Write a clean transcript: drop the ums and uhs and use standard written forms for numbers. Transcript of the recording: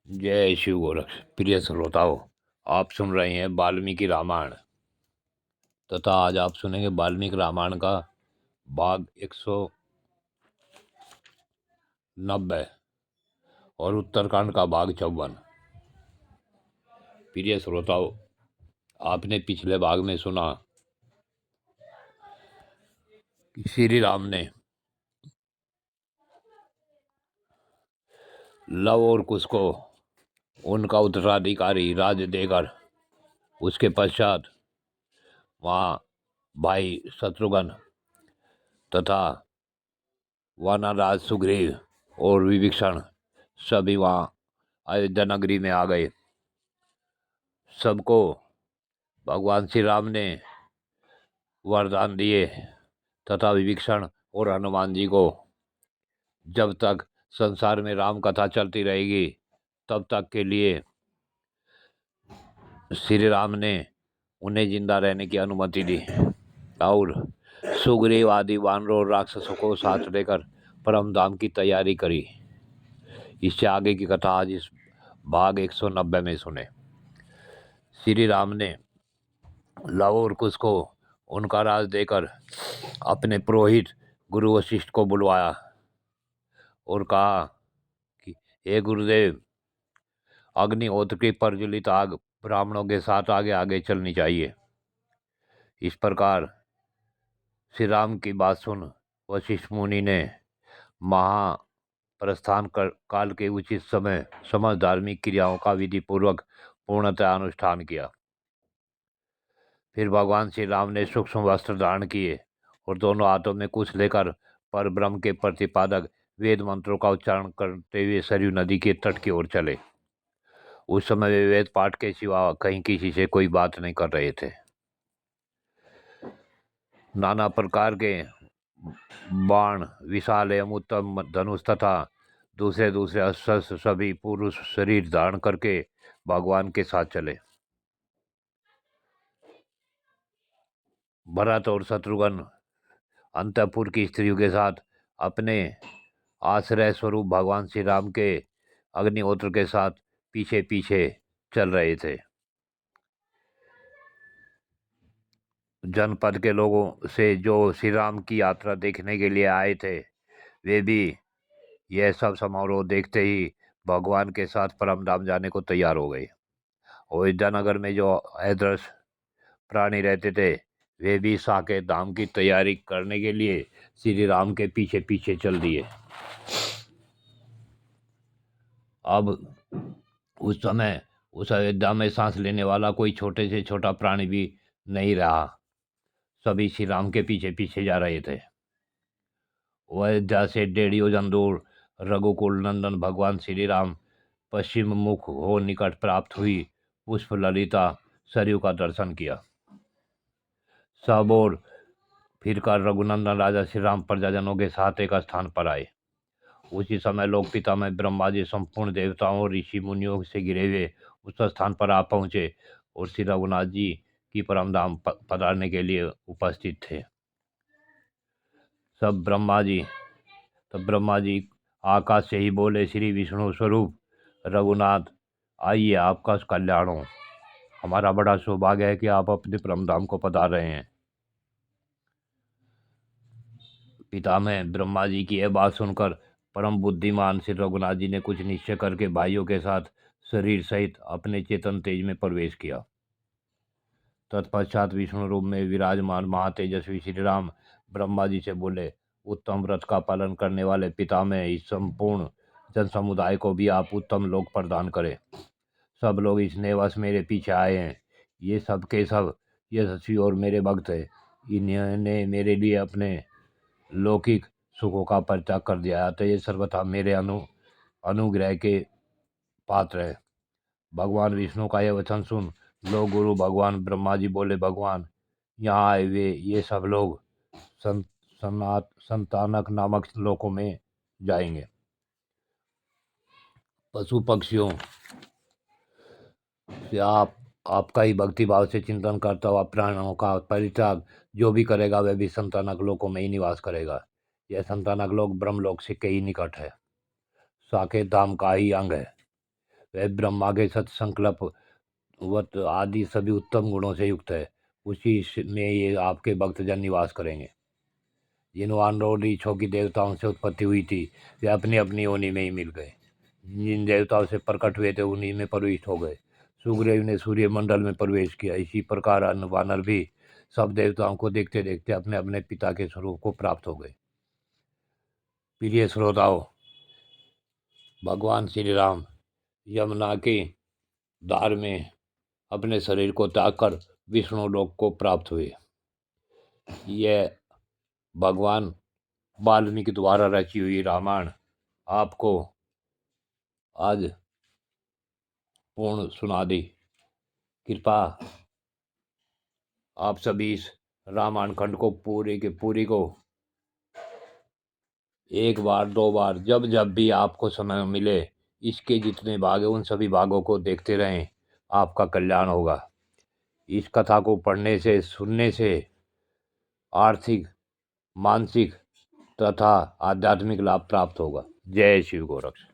जय शिव गोरख। प्रिय श्रोताओं, आप सुन रहे हैं वाल्मीकि रामायण तथा आज आप सुनेंगे वाल्मीकि रामायण का भाग 190 और उत्तरकांड का भाग 54। प्रिय श्रोताओं, आपने पिछले भाग में सुना कि श्री राम ने लव और कुश को उनका उत्तराधिकारी राज्य देकर उसके पश्चात वहाँ भाई शत्रुघ्न तथा वानरराज सुग्रीव और विभीषण सभी वहाँ अयोध्या नगरी में आ गए। सबको भगवान श्री राम ने वरदान दिए तथा विभीषण और हनुमान जी को जब तक संसार में राम कथा चलती रहेगी तब तक के लिए श्री राम ने उन्हें जिंदा रहने की अनुमति दी और सुग्रीव आदि वानरों और राक्षसों को साथ लेकर परम धाम की तैयारी करी। इससे आगे की कथा आज इस भाग 190 में सुने। श्री राम ने लव और कुश को उनका राज देकर अपने पुरोहित गुरु वशिष्ठ को बुलवाया और कहा कि हे गुरुदेव, अग्निहोत्र की प्रज्वलित आग ब्राह्मणों के साथ आगे आगे चलनी चाहिए। इस प्रकार श्री राम की बात सुन वशिष्ठ मुनि ने महाप्रस्थान काल के उचित समय समस्त धार्मिक क्रियाओं का विधि पूर्वक पूर्णतः अनुष्ठान किया। फिर भगवान श्री राम ने सूक्ष्म वस्त्र धारण किए और दोनों हाथों में कुश लेकर पर ब्रह्म के प्रतिपादक वेद मंत्रों का उच्चारण करते हुए सरयू नदी के तट की ओर चले। उस समय वे वेद पाठ के सिवा कहीं किसी से कोई बात नहीं कर रहे थे। नाना प्रकार के बाण, विशाल एवं उत्तम धनुष तथा दूसरे दूसरे अस्त्र सभी पुरुष शरीर धारण करके भगवान के साथ चले। भरत और शत्रुघ्न अंतपुर की स्त्रियों के साथ अपने आश्रय स्वरूप भगवान श्री राम के अग्निहोत्र के साथ पीछे पीछे चल रहे थे। जनपद के लोगों से जो श्री राम की यात्रा देखने के लिए आए थे वे भी यह सब समारोह देखते ही भगवान के साथ परम धाम जाने को तैयार हो गए। अयोध्या नगर में जो अदृश्य प्राणी रहते थे वे भी साकेत धाम की तैयारी करने के लिए श्री राम के पीछे पीछे चल दिए। अब उस समय उस अयोध्या में सांस लेने वाला कोई छोटे से छोटा प्राणी भी नहीं रहा। सभी श्री राम के पीछे पीछे जा रहे थे। अयोध्या से 1.5 योजन दूर रघुकुल नंदन भगवान श्री राम पश्चिम मुख हो निकट प्राप्त हुई पुष्प ललिता सरयू का दर्शन किया। सब और फिरकर रघुनंदन राजा श्री राम प्रजाजनों के साथ एक स्थान पर आए। उसी समय लोक पिता में ब्रह्मा जी संपूर्ण देवताओं और ऋषि मुनियों से घिरे हुए उस स्थान पर आ पहुंचे और श्री रघुनाथ जी की परम धाम पधारने के लिए उपस्थित थे। तब ब्रह्मा जी आकाश से ही बोले, श्री विष्णु स्वरूप रघुनाथ, आइए, आपका कल्याण हो। हमारा बड़ा सौभाग्य है कि आप अपने परम धाम को पधार रहे हैं। पिता में ब्रह्मा जी की यह बात सुनकर परम बुद्धिमान श्री रघुनाथ जी ने कुछ निश्चय करके भाइयों के साथ शरीर सहित अपने चेतन तेज में प्रवेश किया। तत्पश्चात विष्णु रूप में विराजमान महातेजस्वी श्री राम ब्रह्मा जी से बोले, उत्तम व्रत का पालन करने वाले पिता में इस संपूर्ण जन समुदाय को भी आप उत्तम लोक प्रदान करें। सब लोग इस नेवश मेरे पीछे आए हैं। ये सब के सब यशस्वी और मेरे भक्त है। इन्होंने मेरे लिए अपने लौकिक सुखों का परित्याग कर दिया है, तो ये सर्वथा मेरे अनुग्रह के पात्र है। भगवान विष्णु का यह वचन सुन लोग गुरु भगवान ब्रह्मा जी बोले, भगवान, यहाँ आए हुए ये सब लोग संतानक नामक लोकों में जाएंगे। पशु पक्षियों से आपका ही भक्ति भाव से चिंतन करता हुआ प्राणों का परित्याग जो भी करेगा वह भी संतानक लोकों में ही निवास करेगा। यह संतानक लोक ब्रह्मलोक से कई निकट है, साकेत धाम का ही अंग है। वह ब्रह्मा के सत्संकल्प वत आदि सभी उत्तम गुणों से युक्त है। उसी में ये आपके भक्तजन निवास करेंगे। जिन वानरों रीछों की देवताओं से उत्पत्ति हुई थी, वे अपनी अपनी योनि में ही मिल गए। जिन देवताओं से प्रकट हुए थे, उन्हीं में प्रविष्ट हो गए। सुग्रीव ने सूर्य मंडल में प्रवेश किया। इसी प्रकार अन्य वानर भी सब देवताओं को देखते देखते अपने अपने पिता के स्वरूप को प्राप्त हो गए। प्रिय श्रोताओं, भगवान श्री राम यमुना की धार में अपने शरीर को त्याग कर विष्णु लोक को प्राप्त हुए। यह भगवान वाल्मीकि द्वारा रची हुई रामायण आपको आज पूर्ण सुना दी। कृपा आप सभी इस रामायण खंड को पूरी के पूरी को एक बार, दो बार, जब जब भी आपको समय मिले, इसके जितने भाग हैं उन सभी भागों को देखते रहें। आपका कल्याण होगा। इस कथा को पढ़ने से, सुनने से आर्थिक, मानसिक तथा आध्यात्मिक लाभ प्राप्त होगा। जय शिव गोरक्ष।